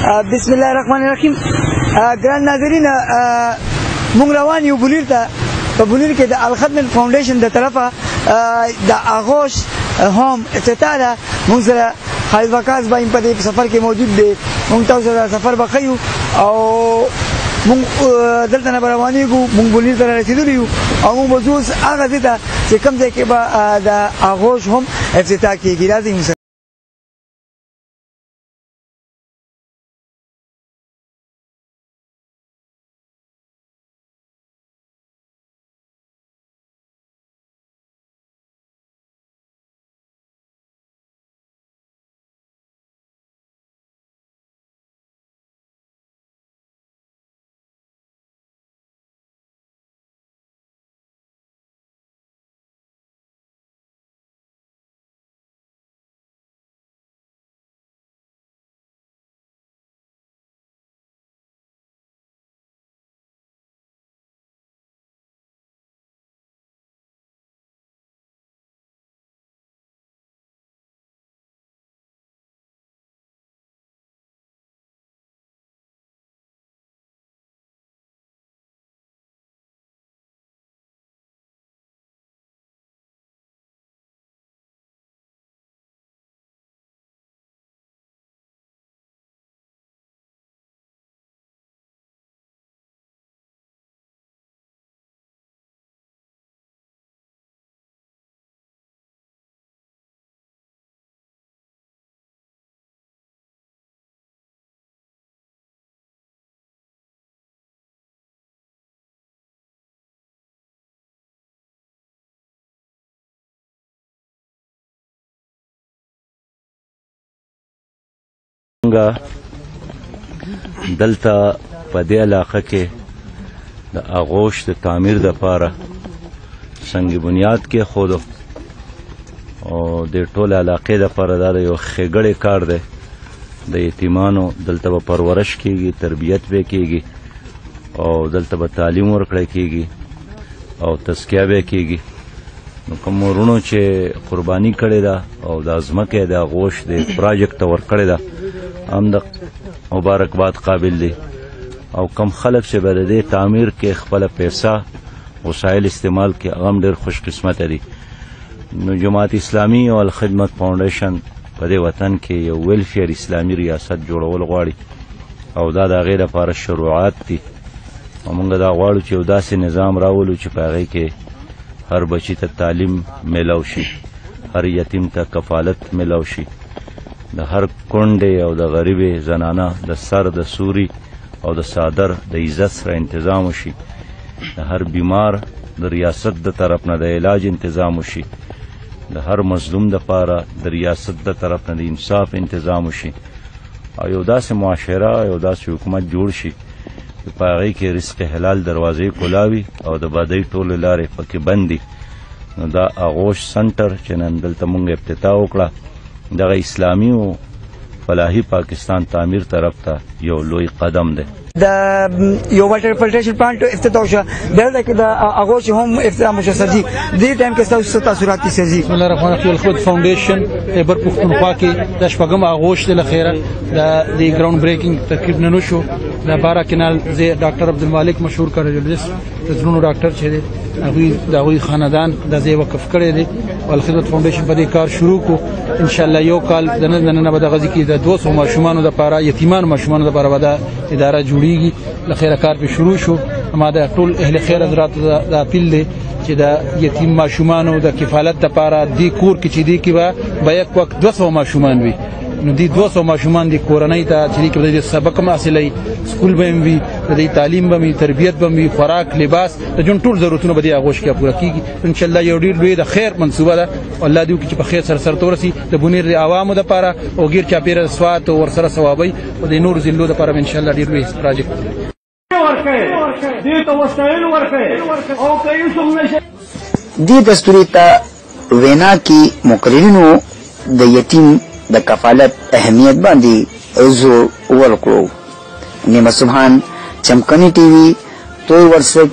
بسم الله الرحمن الرحیم. ګران ناظرین، موږ روان یو بونیر ته. په بونیر کې د الخدمت فاونډیشن د طرفه د آغوش هوم افتتاح ده. موږ سره خالد وقاص بھائی په دې سفر کې موجود دی. موږ تاسو سره سفر وکړو او موږ دلته نه روانېږو. موږ بونیر ته رسېدلي یو او موږ به ځو هغه ځای ته چې کوم ځای کې به د آغوش هوم افتتاح کېږي. راځئ موږ سره. دلته په دې علاقه کې د آغوش د تعمیر دپاره سنگ بنیاد کې خودو او د ټول علاقې دپاره دا یو ښېګړی کار دی. د یتیمانو دلته به پرورش کېږي، تربیت به کېږي او دلته به تعلیم ورکړی کېږي او تزکیه به کېږي. نو کوم ورونو چې قرباني کړې ده او دا ځمکه د آغوش د پراجیکټ ته ورکړې ده هم د مبارکباد قابل دی. او کم خلک چې به د دې تعمیر کې خپله پیسه وسایل استعمال کړي هغه هم ډېر خوش قسمته دي. نو جماعت اسلامي او الخدمت فاونډیشن په دې وطن کې یو ویلفیر اسلامي ریاست جوړول غواړي او دا د هغې لپاره شروعات دي. او موږ دا غواړو چې یو داسې نظام راولو چې په هغې کې هر بچي ته تعلیم میلاو شي، هر یتیم ته کفالت میلاو شي، د هر کونډې او د غریبې زنانه د سر د سوري او د صادر د عزت سره انتظام وشي، د هر بیمار د ریاست د طرف نه د علاج انتظام وشي، د هر مظلوم دپاره د ریاست د طرف نه د انصاف انتظام وشي او یو داسې معاشره یو داسې حکومت جوړ شي چې په هغې کې رزق حلال دروازې کولاوي او د بدۍ ټولې لارې پکې بند دي. نو دا آغوش سنټر چې نن دلته مونږ افتتاح وکړه دغه اسلامي او فلاحي پاکستان تعمیر طرف ته یو لوی قدم دی. د یو واټر فلټریشن پلانټ افتتاح شو. دلته کې د آغوش هم افتتاح شو. سرجي دې ټایم کې تاسو تاثرات دي سرجي؟ بسم الله الرحمن الرحیم. الخدمت فاونډیشن خیبر پښتونخوا کې د شپږم آغوش د لخيره د ګراوند بریکینګ تقریبا نن شو. د 12 کنال زه ډاکټر عبدالمالک مشهور کارډیولوژیست د زړونو ډاکټر چې دی هغوی خاندان د ځای وقف کړی دی. الخدمت فاونډیشن په دې کار شروع کو. ان شاء الله یو کال د نن نه به د غزي کې د 200 ماشومانو لپاره یتیمان ماشومانو لپاره به د اداره جوړیږي. لخيره کار به شروع شو. ما د ټول اهل خیر حضرات د اپیل دی چې د یتیم ماشومانو د کفالت لپاره دی کور کې چې دی کې به یک وخت 200 ماشومان وي. نو دی 200 ماشومان دی کورنۍ ته چې کې د سبق حاصلې سکول به وي، د تعلیم به وي، تربیت به وي، خوراک، لباس، د جون ټول ضرورتونه به دی آغوش کې پوره کیږي. ان شاء الله یو ډیر لوی د خیر منصوبه ده. الله دې چې په خیر سره تورسي د بونیر د عوامو لپاره او غیر چاپیره سوات او ورسره ثوابي او د نور زلو لپاره ان شاء الله ډیر لوی پروجیکټ دی دستوری ته وینا کې مقررینو د یتیم د کفالت اهمیت باندې زور ورکړو. نیمه سبحان، چمکنی ټي وي، توي ورسک